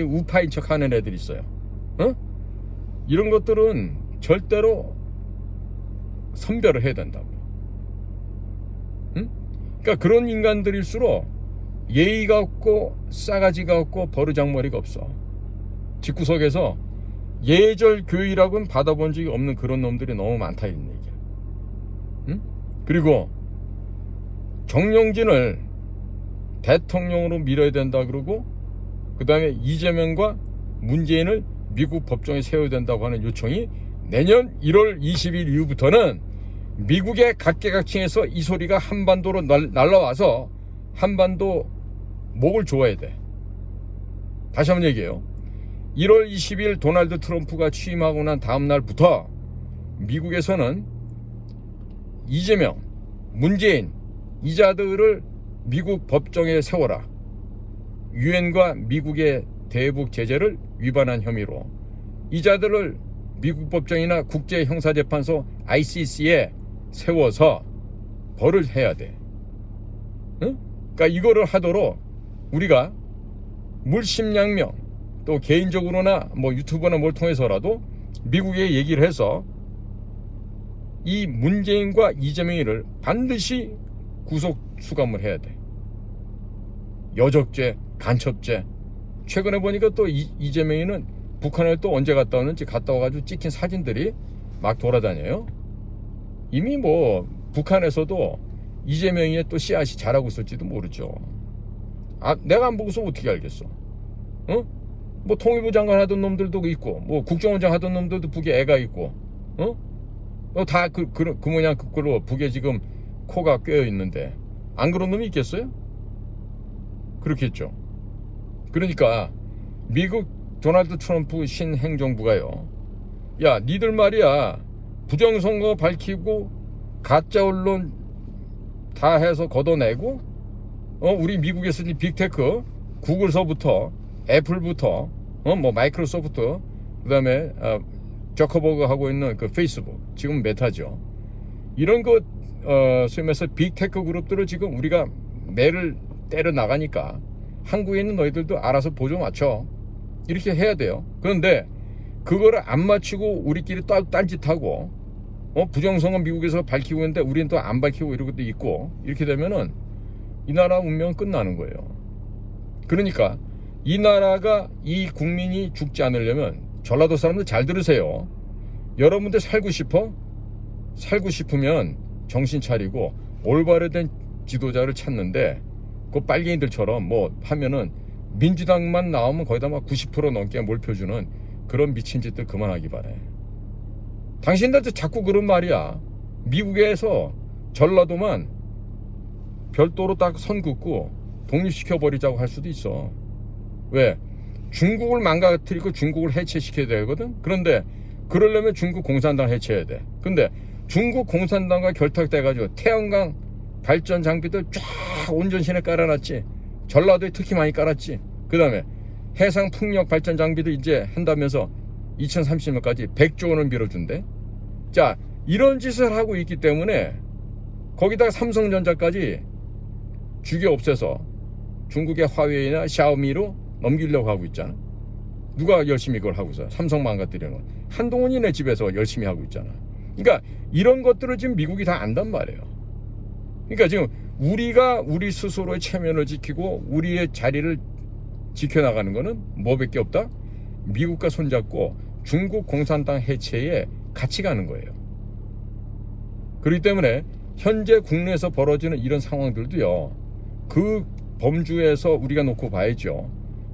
우파인 척 하는 애들 있어요. 이런 것들은 절대로 선별을 해야 된다고. 그러니까 그런 인간들일수록 예의가 없고 싸가지가 없고 버르장머리가 없어. 집구석에서 예절 교육이라고는 받아본 적이 없는 그런 놈들이 너무 많다, 이런 얘기야. 그리고 정용진을 대통령으로 밀어야 된다 그러고, 그 다음에 이재명과 문재인을 미국 법정에 세워야 된다고 하는 요청이 내년 1월 20일 이후부터는 미국의 각계각층에서 이 소리가 한반도로 날라와서 한반도 목을 조아야 돼. 다시 한번 얘기해요. 1월 20일 도널드 트럼프가 취임하고 난 다음 날부터 미국에서는 이재명, 문재인, 이자들을 미국 법정에 세워라. 유엔과 미국의 대북 제재를 위반한 혐의로 이자들을 미국 법정이나 국제형사재판소 ICC에 세워서 벌을 해야 돼. 그러니까 이거를 하도록 우리가 물심양명, 또 개인적으로나 뭐 유튜브나 뭘 통해서라도 미국에 얘기를 해서 이 문재인과 이재명이를 반드시 구속 수감을 해야 돼. 여적죄, 간첩죄. 최근에 보니까 또 이재명이는 북한을 또 언제 갔다 왔는지 갔다 와가지고 찍힌 사진들이 막 돌아다녀요. 이미 뭐 북한에서도 이재명이의 또 씨앗이 자라고 있을지도 모르죠. 내가 안 보고서 어떻게 알겠어? 뭐 통일부 장관 하던 놈들도 있고, 뭐 국정원장 하던 놈들도 북에 애가 있고, 다 그 모양 그걸로 북에 지금 코가 꿰어 있는데 안 그런 놈이 있겠어요? 그렇겠죠. 그러니까 미국 도널드 트럼프 신행정부가요, 야, 니들 말이야, 부정선거 밝히고 가짜 언론 다 해서 걷어내고, 우리 미국에서 빅테크, 구글서부터 애플부터 뭐 마이크로소프트, 그다음에 저커버그 하고 있는 그 페이스북, 지금 메타죠. 이런 거 소위 말해서 빅테크 그룹들을 지금 우리가 매를 때려 나가니까 한국에 있는 너희들도 알아서 보조 맞춰, 이렇게 해야 돼요. 그런데 그거를 안 맞추고 우리끼리 딴짓하고 부정선거 미국에서 밝히고 있는데 우리는 또 안 밝히고 이런 것도 있고, 이렇게 되면은 이 나라 운명은 끝나는 거예요. 그러니까 이 나라가, 이 국민이 죽지 않으려면, 전라도 사람들 잘 들으세요. 여러분들 살고 싶으면 정신 차리고 올바로 된 지도자를 찾는데 그 빨갱이들처럼 뭐 하면은 민주당만 나오면 거의 다 막 90% 넘게 몰표주는 그런 미친 짓들 그만하기 바래. 당신들한테 자꾸 그런 말이야. 미국에서 전라도만 별도로 딱 선 긋고 독립시켜버리자고 할 수도 있어. 왜? 중국을 망가뜨리고 중국을 해체시켜야 되거든. 그런데 그러려면 중국 공산당 해체해야 돼. 근데 중국 공산당과 결탁돼가지고 태양광 발전 장비들 쫙 온전시내 깔아놨지. 전라도에 특히 많이 깔았지. 그 다음에 해상 풍력 발전 장비도 이제 한다면서 2030년까지 100조 원을 밀어준대. 자, 이런 짓을 하고 있기 때문에 거기다가 삼성전자까지 죽여 없애서 중국의 화웨이나 샤오미로 넘기려고 하고 있잖아. 누가 열심히 그걸 하고 있어? 삼성 망가뜨리는 건 한동훈이네 집에서 열심히 하고 있잖아. 그러니까 이런 것들을 지금 미국이 다 안단 말이에요. 그러니까 지금 우리가 우리 스스로의 체면을 지키고 우리의 자리를 지켜나가는 거는 뭐밖에 없다? 미국과 손잡고 중국 공산당 해체에 같이 가는 거예요. 그렇기 때문에 현재 국내에서 벌어지는 이런 상황들도요, 그 범주에서 우리가 놓고 봐야죠.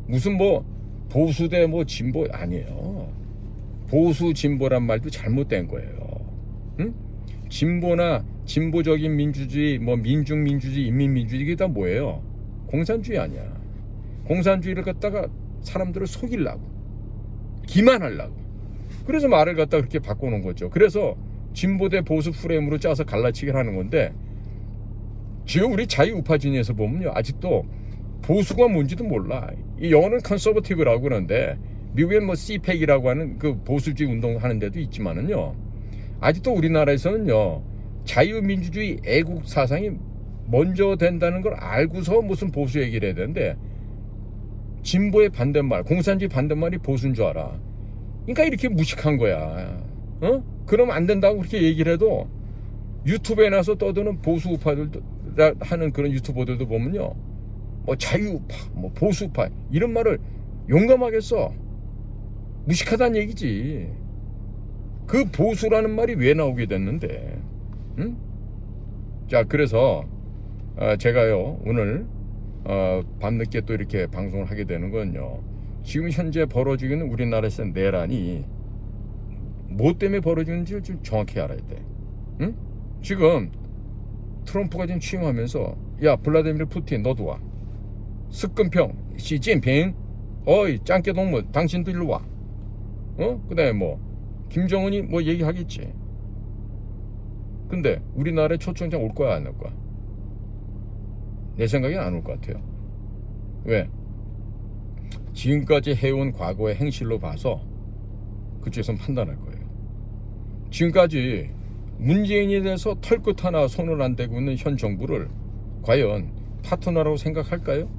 무슨 뭐 보수 대 뭐 진보 아니에요. 보수 진보란 말도 잘못된 거예요. 응? 진보나 진보적인 민주주의, 뭐 민중민주주의, 인민민주주의 이게 다 뭐예요? 공산주의 아니야. 공산주의를 갖다가 사람들을 속이려고, 기만하려고. 그래서 말을 갖다 그렇게 바꿔놓은 거죠. 그래서 진보 대 보수 프레임으로 짜서 갈라치기를 하는 건데, 지금 우리 자유우파진에서 보면요, 아직도 보수가 뭔지도 몰라. 이 영어는 컨서버티브라고 그러는데 미국엔 뭐 CPAC이라고 하는 그 보수주의 운동하는 데도 있지만은요, 아직도 우리나라에서는요, 자유민주주의 애국 사상이 먼저 된다는 걸 알고서 무슨 보수 얘기를 해야 되는데, 진보의 반대말, 공산주의 반대말이 보수인 줄 알아. 그러니까 이렇게 무식한 거야. 어? 그럼 안 된다고 그렇게 얘기를 해도 유튜브에 나서 떠드는 보수 우파들도 하는 그런 유튜버들도 보면요, 뭐 자유우파, 뭐 보수우파 이런 말을 용감하게 써. 무식하다는 얘기지. 그 보수라는 말이 왜 나오게 됐는데, 응? 자, 그래서 제가요 오늘 밤늦게 또 이렇게 방송을 하게 되는 건요, 지금 현재 벌어지고 있는 우리나라에서 내란이 뭐 때문에 벌어지는지를 좀 정확히 알아야 돼. 응? 지금 트럼프가 지금 취임하면서, 야 블라디미르 푸틴 너도 와, 스끈평 시진핑 어이 짱깨 동무 당신도 일로 와. 그 다음에 뭐 김정은이 뭐 얘기하겠지. 근데 우리나라에 초청장 올 거야 안 올 거야? 내 생각엔 안 올 것 같아요. 왜? 지금까지 해온 과거의 행실로 봐서 그쪽에서는 판단할 거예요. 지금까지 문재인에 대해서 털끝 하나 손을 안 대고 있는 현 정부를 과연 파트너라고 생각할까요?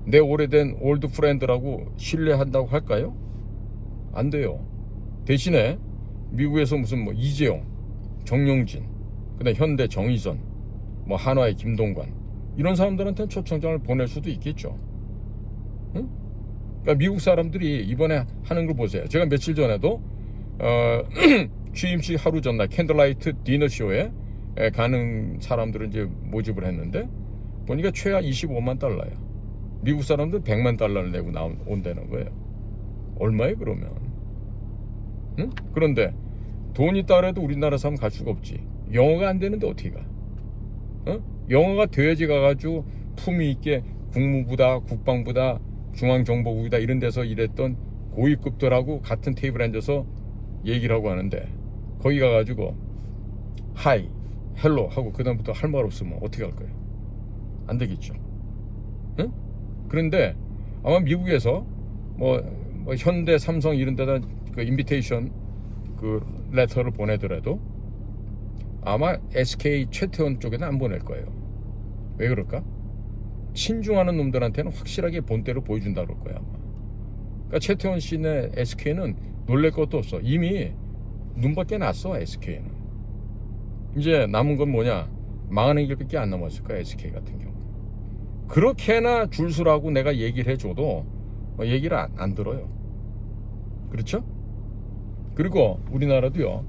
내 오래된 올드 프렌드라고 신뢰한다고 할까요? 안 돼요. 대신에 미국에서 무슨 뭐 이재용, 정용진, 그다음 현대 정의선, 뭐 한화의 김동관 이런 사람들한테는 초청장을 보낼 수도 있겠죠. 응? 그러니까 미국 사람들이 이번에 하는 걸 보세요. 제가 며칠 전에도 취임식 하루 전날 캔들라이트 디너쇼에 가는 사람들을 이제 모집을 했는데 보니까 최하 25만 달러야. 미국 사람들 100만 달러를 내고 온다는 거예요. 얼마에 그러면? 응? 그런데 돈 있다 그래도 우리나라 사람 갈 수가 없지. 영어가 안 되는데 어떻게 가? 영어가 돼야지 가가지고 품위 있게 국무부다, 국방부다, 중앙정보국이다 이런 데서 일했던 고위급들하고 같은 테이블에 앉아서 얘기를 하고 하는데, 거기 가가지고 하이, 헬로 하고 그 다음부터 할 말 없으면 어떻게 할 거예요? 안 되겠죠. 응? 그런데 아마 미국에서 뭐 현대, 삼성 이런 데다 그 인비테이션 그 레터를 보내더라도 아마 SK 최태원 쪽에는 안 보낼 거예요. 왜 그럴까? 친중하는 놈들한테는 확실하게 본때로 보여준다 그럴 거야 아마. 그러니까 최태원 씨네 SK는 놀랄 것도 없어. 이미 눈밖에 났어. SK는 이제 남은 건 뭐냐, 망하는 길밖에 안 남았을 거야 SK 같은 경우. 그렇게나 줄수라고 내가 얘기를 해줘도 얘기를 안 들어요. 그렇죠? 그리고 우리나라도요,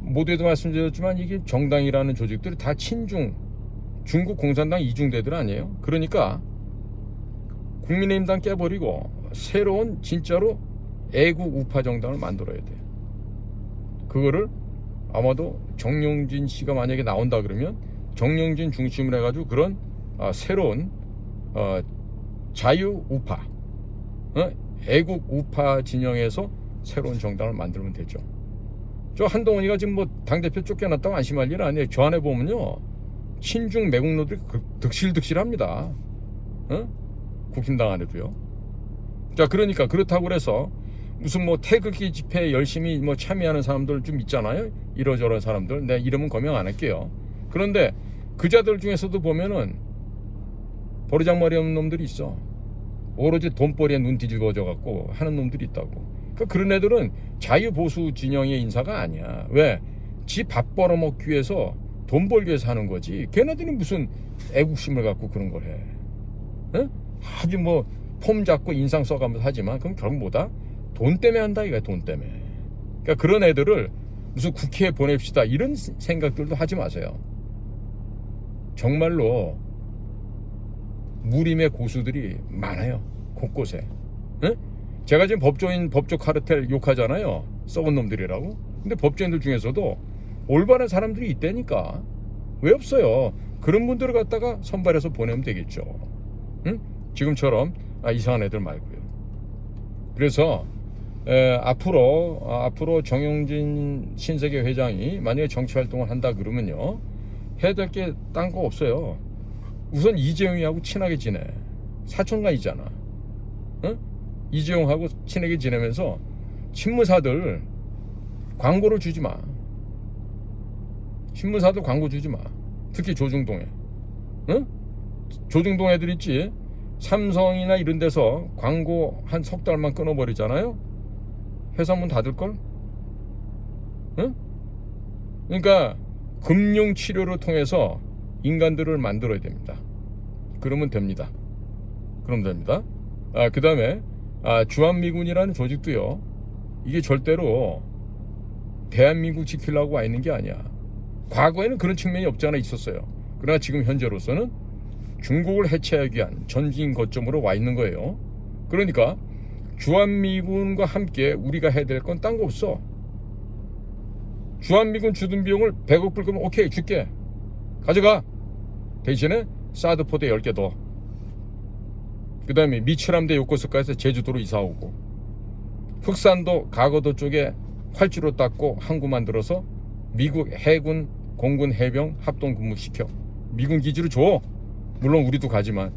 모두에도 말씀드렸지만 이게 정당이라는 조직들이 다 친중 중국 공산당 이중대들 아니에요? 그러니까 국민의힘당 깨버리고 새로운 진짜로 애국 우파 정당을 만들어야 돼요. 그거를 아마도 정영진 씨가 만약에 나온다 그러면 정영진 중심으로 해가지고 그런 새로운 자유 우파, 애국 우파 진영에서 새로운 정당을 만들면 되죠. 저 한동훈이가 지금 뭐 당대표 쫓겨났다고 안심할 일 아니에요. 저 안에 보면요, 친중 매국노들이 득실득실합니다. 국힘당 안에도요. 자, 그러니까 그렇다고 그래서 무슨 뭐 태극기 집회에 열심히 뭐 참여하는 사람들 좀 있잖아요. 이러저런 사람들. 내 이름은 거명 안 할게요. 그런데 그자들 중에서도 보면은 버르장머리 없는 놈들이 있어. 오로지 돈벌이에 눈 뒤집어져 갖고 하는 놈들이 있다고. 그러니까 그런 애들은 자유보수 진영의 인사가 아니야. 왜? 지 밥 벌어먹기 위해서 돈 벌기 위해서 하는 거지. 걔네들이 무슨 애국심을 갖고 그런 걸 해. 응? 아주 뭐 폼 잡고 인상 써가면서 하지만 그럼 결국 뭐다? 돈 때문에 한다 이거야. 돈 때문에. 그러니까 그런 애들을 무슨 국회에 보냅시다 이런 생각들도 하지 마세요. 정말로 무림의 고수들이 많아요. 곳곳에. 응? 제가 지금 법조 카르텔 욕하잖아요. 썩은 놈들이라고. 근데 법조인들 중에서도 올바른 사람들이 있다니까. 왜 없어요? 그런 분들을 갖다가 선발해서 보내면 되겠죠. 응? 지금처럼 이상한 애들 말고요. 그래서 앞으로 정영진 신세계 회장이 만약에 정치활동을 한다 그러면요, 해야 될 게 딴 거 없어요. 우선 이재용이하고 친하게 지내. 사촌간이잖아. 응? 이재용하고 친하게 지내면서 신문사들 광고를 주지 마. 신문사들 광고 주지 마. 특히 조중동에. 응? 조중동 애들 있지? 삼성이나 이런 데서 광고 한 석 달만 끊어버리잖아요. 회사 문 닫을걸? 응? 그러니까 금융치료를 통해서 인간들을 만들어야 됩니다. 그러면 됩니다. 그럼 됩니다. 그 다음에 주한미군이라는 조직도요, 이게 절대로 대한민국 지키려고 와 있는 게 아니야. 과거에는 그런 측면이 없지 않아 있었어요. 그러나 지금 현재로서는 중국을 해체하기 위한 전진 거점으로 와 있는 거예요. 그러니까 주한미군과 함께 우리가 해야 될 건 딴 거 없어. 주한미군 주둔 비용을 100억 불 거면 오케이 줄게. 가져가. 대신에 사드 포대 10개 더. 그 다음에 미칠함대 요코스카에서 제주도로 이사 오고, 흑산도 가거도 쪽에 활주로 닦고 항구 만들어서 미국 해군 공군 해병 합동 근무시켜. 미군 기지로 줘. 물론 우리도 가지만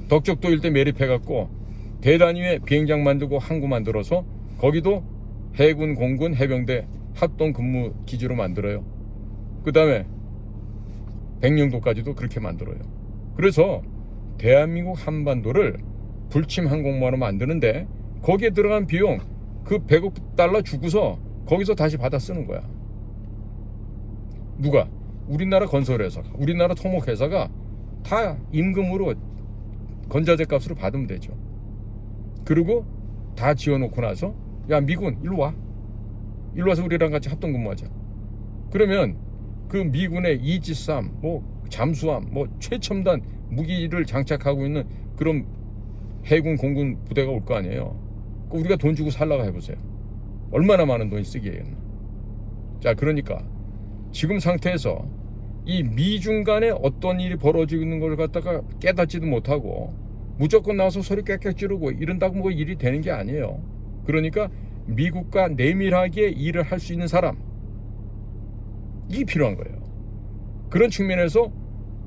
덕적도 일대 매립해갖고 대단위의 비행장 만들고 항구 만들어서 거기도 해군 공군 해병대 합동 근무 기지로 만들어요. 그 다음에 백령도까지도 그렇게 만들어요. 그래서 대한민국 한반도를 불침 항공모로 만드는데 거기에 들어간 비용 그 100억 달러 주고서 거기서 다시 받아 쓰는 거야. 누가? 우리나라 건설회사가, 우리나라 토목회사가 다 임금으로 건자재 값으로 받으면 되죠. 그리고 다 지어놓고 나서 야 미군 일로 와. 일로 와서 우리랑 같이 합동근무하자. 그러면 그 미군의 이지삼, 뭐 잠수함, 뭐 최첨단 무기를 장착하고 있는 그런 해군 공군 부대가 올 거 아니에요. 우리가 돈 주고 살라고 해보세요. 얼마나 많은 돈이 쓰기에는. 자, 그러니까 지금 상태에서 이 미중 간에 어떤 일이 벌어지고 있는 걸 갖다가 깨닫지도 못하고 무조건 나와서 소리 꽥꽥 지르고 이런다고 뭐 일이 되는 게 아니에요. 그러니까 미국과 내밀하게 일을 할 수 있는 사람, 이게 필요한 거예요. 그런 측면에서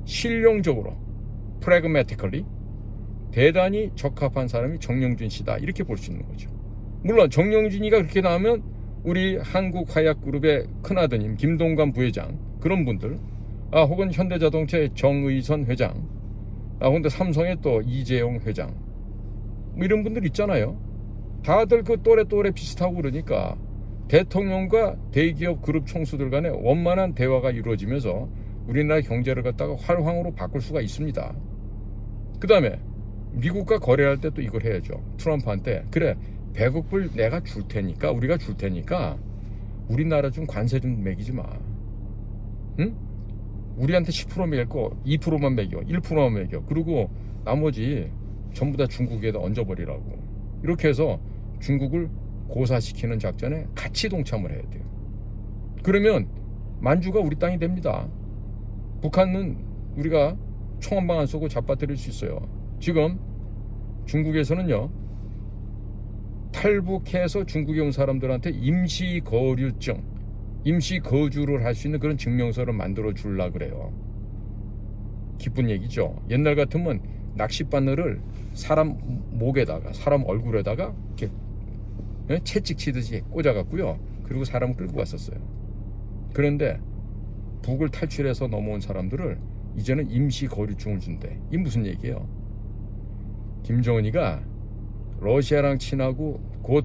실용적으로 pragmatically 대단히 적합한 사람이 정영진 씨다, 이렇게 볼 수 있는 거죠. 물론 정영진이가 그렇게 나오면 우리 한국화약그룹의 큰아드님 김동관 부회장, 그런 분들, 혹은 현대자동차의 정의선 회장, 근데 삼성의 또 이재용 회장, 뭐 이런 분들 있잖아요. 다들 그 또래 비슷하고 그러니까 대통령과 대기업 그룹 총수들 간에 원만한 대화가 이루어지면서 우리나라 경제를 갖다가 활황으로 바꿀 수가 있습니다. 그 다음에 미국과 거래할 때 또 이걸 해야죠. 트럼프한테 그래 100억 불 내가 줄 테니까, 우리가 줄 테니까 우리나라 좀 관세 좀 매기지 마. 응? 우리한테 10% 매길 거 2%만 매겨, 1%만 매겨. 그리고 나머지 전부 다 중국에다 얹어버리라고. 이렇게 해서 중국을 고사시키는 작전에 같이 동참을 해야 돼요. 그러면 만주가 우리 땅이 됩니다. 북한은 우리가 총 한 방 안 쏘고 잡아뜨릴 수 있어요. 지금 중국에서는요, 탈북해서 중국에 온 사람들한테 임시 거류증, 임시 거주를 할 수 있는 그런 증명서를 만들어 주려고 그래요. 기쁜 얘기죠. 옛날 같으면 낚싯바늘을 사람 목에다가, 사람 얼굴에다가 이렇게 채찍 치듯이 꽂아갖고요, 그리고 사람을 끌고 갔었어요. 그런데 북을 탈출해서 넘어온 사람들을 이제는 임시 거류증을 준대. 이게 무슨 얘기예요? 김정은이가 러시아랑 친하고 곧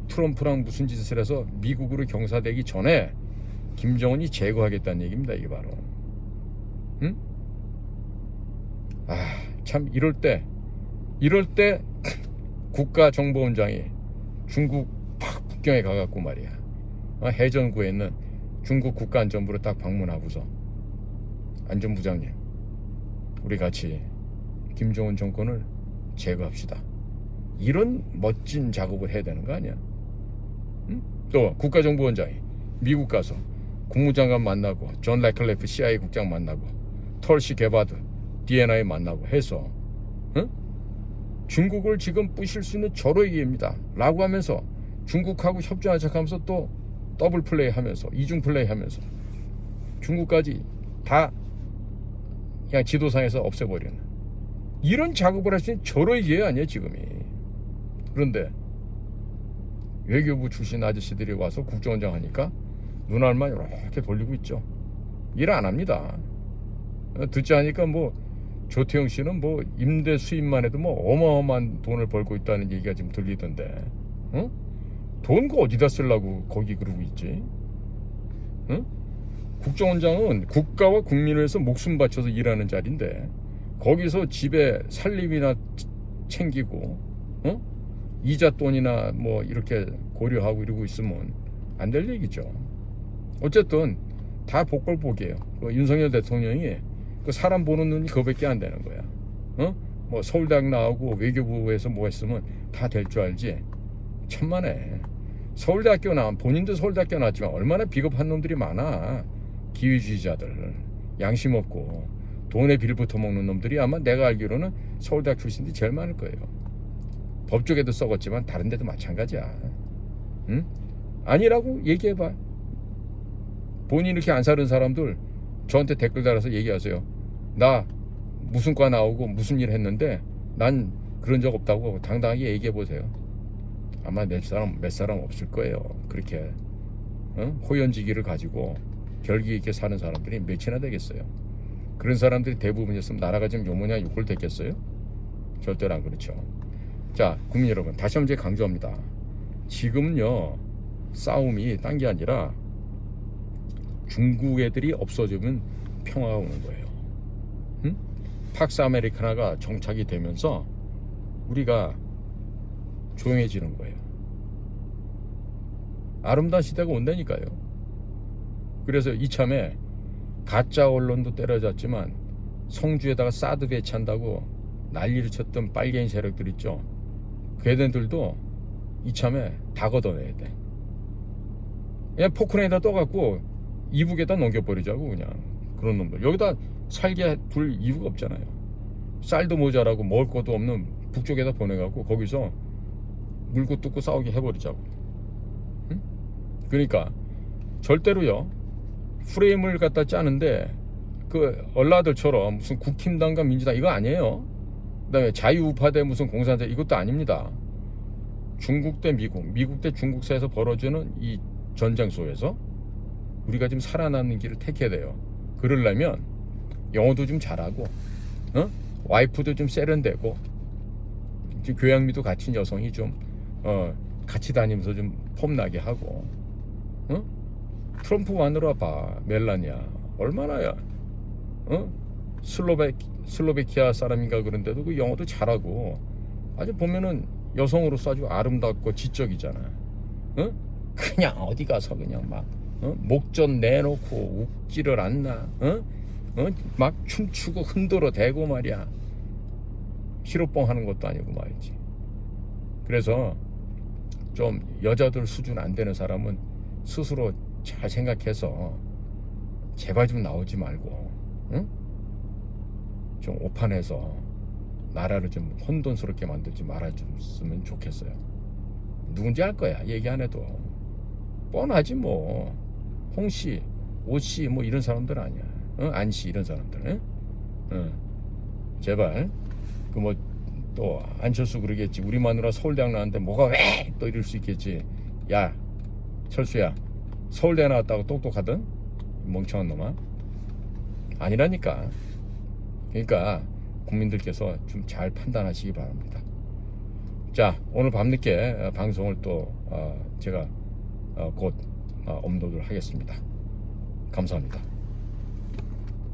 트럼프랑 무슨 짓을 해서 미국으로 경사되기 전에 김정은이 제거하겠다는 얘기입니다. 이게 바로. 응? 참 이럴 때 국가정보원장이 중국 북경에 가갖고 말이야, 해전구에 있는 중국 국가안전부를 딱 방문하고서, 안전부장님, 우리 같이 김정은 정권을 제거합시다. 이런 멋진 작업을 해야 되는 거 아니야? 응? 또 국가정보원장이 미국 가서 국무장관 만나고, 존 레클레프 CIA 국장 만나고, 털시 게바드 DNI 만나고 해서, 응? 중국을 지금 부실 수 있는 절호의 기회입니다 라고 하면서 중국하고 협조하는 척하면서 또 더블 플레이 하면서, 이중 플레이 하면서 중국까지 다 그냥 지도상에서 없애버리는 이런 작업을 할 수 있는 절호의 기회 아니에요 지금이. 그런데 외교부 출신 아저씨들이 와서 국정원장 하니까 눈알만 이렇게 돌리고 있죠. 일 안 합니다. 듣지 않으니까 뭐 조태영 씨는 뭐 임대 수입만 해도 뭐 어마어마한 돈을 벌고 있다는 얘기가 지금 들리던데, 응? 돈 그 어디다 쓰려고 거기 그러고 있지? 응? 국정원장은 국가와 국민을 위해서 목숨 바쳐서 일하는 자리인데, 거기서 집에 살림이나 챙기고, 응? 이자 돈이나 뭐 이렇게 고려하고 이러고 있으면 안 될 얘기죠. 어쨌든 다 복걸복이에요. 그 윤석열 대통령이 그 사람 보는 눈이 그거밖에 안 되는 거야. 뭐 서울대학 나오고 외교부에서 뭐 했으면 다 될 줄 알지. 천만에. 서울대학교 나온, 본인도 서울대학교 나왔지만 얼마나 비겁한 놈들이 많아. 기회주의자들, 양심 없고 돈에 빌붙어 먹는 놈들이 아마 내가 알기로는 서울대학 출신들이 제일 많을 거예요. 법조계도 썩었지만 다른 데도 마찬가지야. 응? 아니라고 얘기해봐. 본인 이렇게 안 사는 사람들 저한테 댓글 달아서 얘기하세요. 나 무슨 과 나오고 무슨 일 했는데 난 그런 적 없다고 당당하게 얘기해보세요. 아마 몇 사람 없을 거예요. 그렇게 호연지기를 가지고 결기 있게 사는 사람들이 몇이나 되겠어요. 그런 사람들이 대부분이었으면 나라가 지금 요모냐 욕을 됐겠어요? 절대로 안 그렇죠. 자, 국민 여러분, 다시 한번 강조합니다. 지금은요, 싸움이 딴 게 아니라 중국 애들이 없어지면 평화가 오는 거예요. 응? 팍스 아메리카나가 정착이 되면서 우리가 조용해지는 거예요. 아름다운 시대가 온다니까요. 그래서 이참에 가짜 언론도 때려잡지만 성주에다가 사드 배치한다고 난리를 쳤던 빨갱이 세력들 있죠. 걔네들도 이참에 다 걷어내야 돼. 그냥 포크레인에다 떠갖고 이북에다 넘겨버리자고. 그냥 그런 놈들 여기다 살게 둘 이유가 없잖아요. 쌀도 모자라고 먹을 것도 없는 북쪽에다 보내갖고 거기서 물고 뜯고 싸우게 해버리자고. 응? 그러니까 절대로요, 프레임을 갖다 짜는데 그 얼라들처럼 무슨 국힘당과 민주당 이거 아니에요. 그다음에 자유우파 대 무슨 공산당 이것도 아닙니다. 중국 대 미국, 미국 대 중국 사이에서 벌어지는 이 전쟁 속에서 우리가 지금 살아남는 길을 택해야 돼요. 그러려면 영어도 좀 잘하고, 와이프도 좀 세련되고, 교양미도 갖춘 여성이 좀 같이 다니면서 좀 폼나게 하고, 트럼프 마누라 봐, 멜라니아 얼마나야, 슬로베키아 사람인가 그런데도 그 영어도 잘하고 아주 보면은 여성으로서 아주 아름답고 지적이잖아. 그냥 어디 가서 그냥 막 목전 내놓고 웃지를 않나. 막 춤추고 흔들어 대고 말이야. 히로뽕 하는 것도 아니고 말이지. 그래서 좀 여자들 수준 안 되는 사람은 스스로 잘 생각해서 제발 좀 나오지 말고, 응? 좀 오판해서 나라를 좀 혼돈스럽게 만들지 말아줬으면 좋겠어요. 누군지 알 거야. 얘기 안 해도 뻔하지 뭐. 홍씨, 오씨 뭐 이런 사람들 아니야. 안씨 이런 사람들. 제발. 그 뭐 또 안철수 그러겠지. 우리 마누라 서울대학 나왔는데 뭐가 왜 또 이럴 수 있겠지. 야 철수야, 서울대 나왔다고 똑똑하든 멍청한 놈아. 아니라니까. 그러니까 국민들께서 좀 잘 판단하시기 바랍니다. 자, 오늘 밤늦게 방송을 또 제가 곧 업로드를 하겠습니다. 감사합니다.